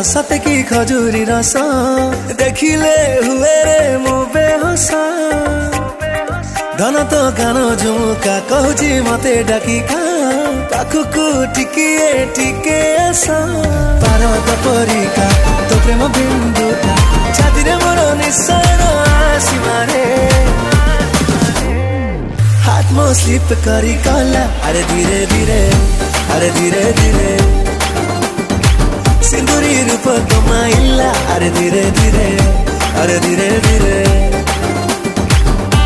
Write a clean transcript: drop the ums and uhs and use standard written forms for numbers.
सते की खजूरी रस देखिले हुए रे मु बेहोस धन तो गान झुमुका कहूची मते डाकिका पाखुकु टिकिए टिके आस पारद परिका तो प्रेम बिंदुटा छाती रे मोर निशान आसी मारे हाथ मो स्लिप करी कला अरे धीरे धीरे अरे धीरे धीरे सिंदूरी रूप कमाइला अरे धीरे धीरे अरे धीरे धीरे